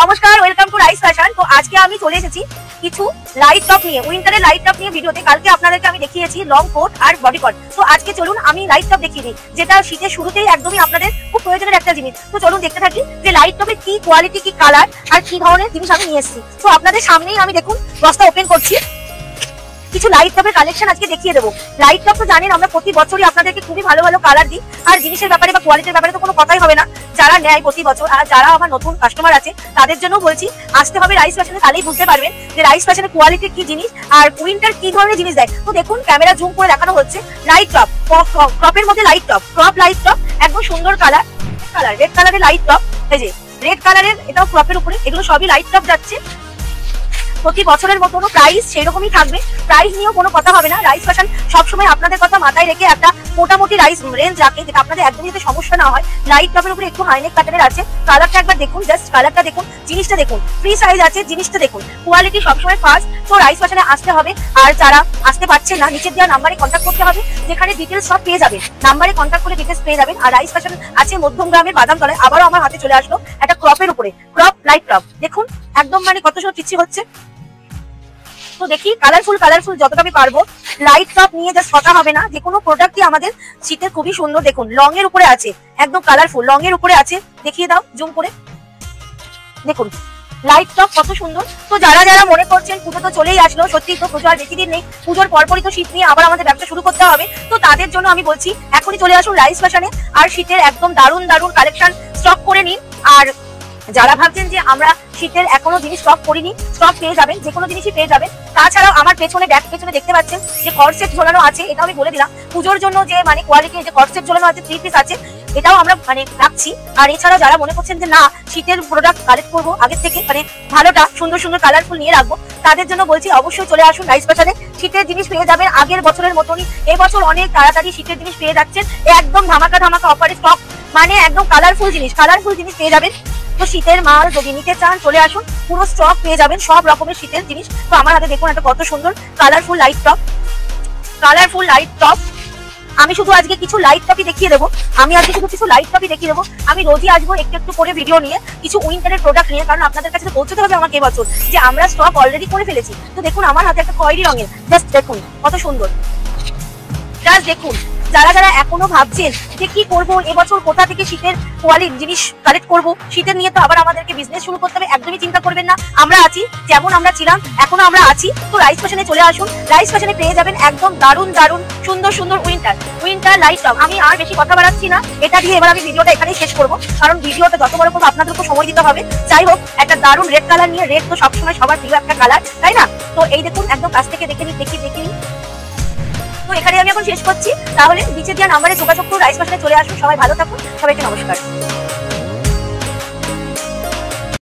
নমস্কার, welcome to rice fashion. তো আজকে আমি চলে এসেছি কিছু লাইট টপ নিয়ে, উইন্টারের লাইট টপ নিয়ে। ভিডিওতে কালকে আপনাদেরকে আমি দেখিয়েছি লং কোট আর বডি কোট। তো আজকে চলুন আমি লাইট টপ দেখিয়ে দিই, যেটা শীতের শুরুতেই একদমই আপনাদের খুব প্রয়োজনের একটা জিনিস। তো চলুন দেখতে থাকি যে লাইট টপের কি কোয়ালিটি, কি কালার আর কি ধরনের জিনিস আমি নিয়ে এসেছি। তো আপনাদের সামনেই আমি দেখুন বস্তা ওপেন করছি, কিছু লাইট টপের কালেকশন আজকে দেখিয়ে দেবো। লাইট টপ তো জানেন আমরা প্রতি বছরই আপনাদেরকে খুবই ভালো ভালো কালার দিই, আর জিনিসের ব্যাপারে বা কোয়ালিটির ব্যাপারে তো কোনো কথাই হবে না। যারা নেয় প্রতি বছর আর যারা আমার নতুন কাস্টমার আছে তাদের জন্য বলছি আসতে হবে রাইস ফ্যাশনে, তাহলেই বুঝতে পারবেন যে রাইস ফ্যাশনের কোয়ালিটির কি জিনিস আর উইন্টার কি ধরনের জিনিস দেয়। তো দেখুন ক্যামেরা জুম করে দেখানো হচ্ছে লাইট টপ, টপের মধ্যে light top, crop light top, একদম সুন্দর কালার, রেড কালারের লাইট টপ। এই যে রেড কালারের, এটাও ক্রপের উপরে, এগুলো সবই লাইট টপ যাচ্ছে। প্রতি বছরের মতো প্রাইস সেই রকমই থাকবে, প্রাইস নিয়েও কোনো কথা হবে না। রাইস ফ্যাশন সবসময় আপনাদের কথা মাথায় রেখে একটা মোটামুটি রাইস রেঞ্জ রাখে, যেটা আপনাদের একদমই যাতে সমস্যা না হয়। লাইট টপের উপরে একটু হাইনেক প্যাটার্নের আছে। কালারটা একবার দেখুন, জাস্ট কালারটা দেখুন, জিনিসটা দেখুন, ফ্রি সাইজ আছে, জিনিসটা দেখুন, কোয়ালিটি সবসময় ফার্স্ট। তো রাইস ফ্যাশনে আসতে হবে, আর যারা আসতে পারছেন না নিচের দেওয়া নাম্বারে কন্ট্যাক্ট করতে হবে, যেখানে ডিটেলস সব পেয়ে যাবেন। নাম্বারে কন্ট্যাক্ট করে ডিটেলস পেয়ে যাবেন। আর রাইস ফ্যাশন আছে মধ্যমগ্রামের বাদামতলায়। আবারও আমার হাতে চলে আসলো একটা ক্রপের উপরে, ক্রপ লাইট টপ। দেখুন একদম মানে কত সুন্দর পিচ্ছি হচ্ছে। তো দেখি কালারফুল যতটা আমি পারবো। লাইট টপ নিয়ে জাস্ট কথা হবে না, যে কোনো প্রোডাক্টই আমাদের শীতের খুবই সুন্দর। দেখুন লং এর উপরে আছে, একদম কালারফুল লং এর উপরে আছে। দেখিয়ে দাও জুম করে, দেখুন লাইট টপ কত সুন্দর। তো যারা যারা মনে করছেন পুজো তো চলেই আসলো, সত্যি তো পুজো আর বেশি দিন নেই, পুজোর পরপরই তো শীত নিয়ে আবার আমাদের ব্যবসা শুরু করতে হবে। তো তাদের জন্য আমি বলছি এখনই চলে আসুন রাইস ফ্যাশনে, আর শীতের একদম দারুণ কালেকশন স্টক করে নিন। আর যারা ভাবছেন যে আমরা শীতের এখনো জিনিস স্টক করিনি, স্টক পেয়ে যাবেন, যে কোনো জিনিসই পেয়ে যাবেন। তাছাড়াও আমার পেছনে ব্যাক পেছনে দেখতে পাচ্ছেন যে কর্সেট ঝোলানো আছে, এটা আমি বলে দিলাম পুজোর জন্য যে মানে কোয়ালিটি, যে কর্সেট ঝোলানো আছে, 3 পিস আছে, এটাও আমরা মানে রাখছি। আর এছাড়া যারা মনে করছেন যে না শীতের প্রোডাক্ট কালেক্ট করবো আগের থেকে, মানে ভালোটা সুন্দর কালারফুল নিয়ে রাখবো, তাদের জন্য বলছি অবশ্যই চলে আসুন রাইস ফ্যাশনে। শীতের জিনিস পেয়ে যাবেন আগের বছরের মতনই, এবছর অনেক তাড়াতাড়ি শীতের জিনিস পেয়ে যাচ্ছেন একদম ধামাকা অফারে স্টক, মানে একদম কালারফুল জিনিস পেয়ে যাবেন। তো শীতের মাল যদি নিতে চান চলে আসুন, পুরো স্টক পেয়ে যাবেন সব রকমের শীতের জিনিস। তো আমার হাতে দেখুন একটা কত সুন্দর কালারফুল লাইট টপ। আমি শুধু আজকে কিছু লাইট টপই দেখিয়ে দেবো, আমি রোজই আসবো একটু করে ভিডিও নিয়ে, কিছু উইন্টারের প্রোডাক্ট নিয়ে, কারণ আপনাদের কাছে পৌঁছতে হবে আমাকে এবছর, যে আমরা স্টক অলরেডি করে ফেলেছি। তো দেখুন আমার হাতে একটা খয়েরি রঙের, জাস্ট দেখুন কত সুন্দর, জাস্ট দেখুন। যারা যারা এখনো ভাবছেন যে কি করব এবছর, কোথা থেকে শীতের কোয়ালিটি জিনিস কালেক্ট করব, শীতের নিয়ে তো আবার আমাদেরকে বিজনেস শুরু করতে হবে, একদমই চিন্তা করবেন না। আমরা আছি, যেমন আমরা ছিলাম এখনো আমরা আছি। তো রাইস ফ্যাশনে চলে আসুন, রাইস ফ্যাশনে পেয়ে যাবেন একদম দারুণ সুন্দর উইন্টার লাইট টপ। আমি আর বেশি কথা বাড়াচ্ছি না, এটা দিয়ে এবার আমি ভিডিওটা এখানেই শেষ করবো, কারণ ভিডিওটা যত বড় করবো আপনাদেরকে সময় দিতে হবে। যাই হোক, একটা দারুণ রেড কালার নিয়ে, রেড তো সবসময় সবার প্রিয় একটা কালার, তাই না? তো এই দেখুন একদম কাছ থেকে দেখে নিন। তো এখানে আমি এখন শেষ করছি, তাহলে নিচে দেওয়া নাম্বারে যোগাযোগ করুন, রাইস ফ্যাশনে চলে আসুন। সবাই ভালো থাকুন, সবাইকে নমস্কার।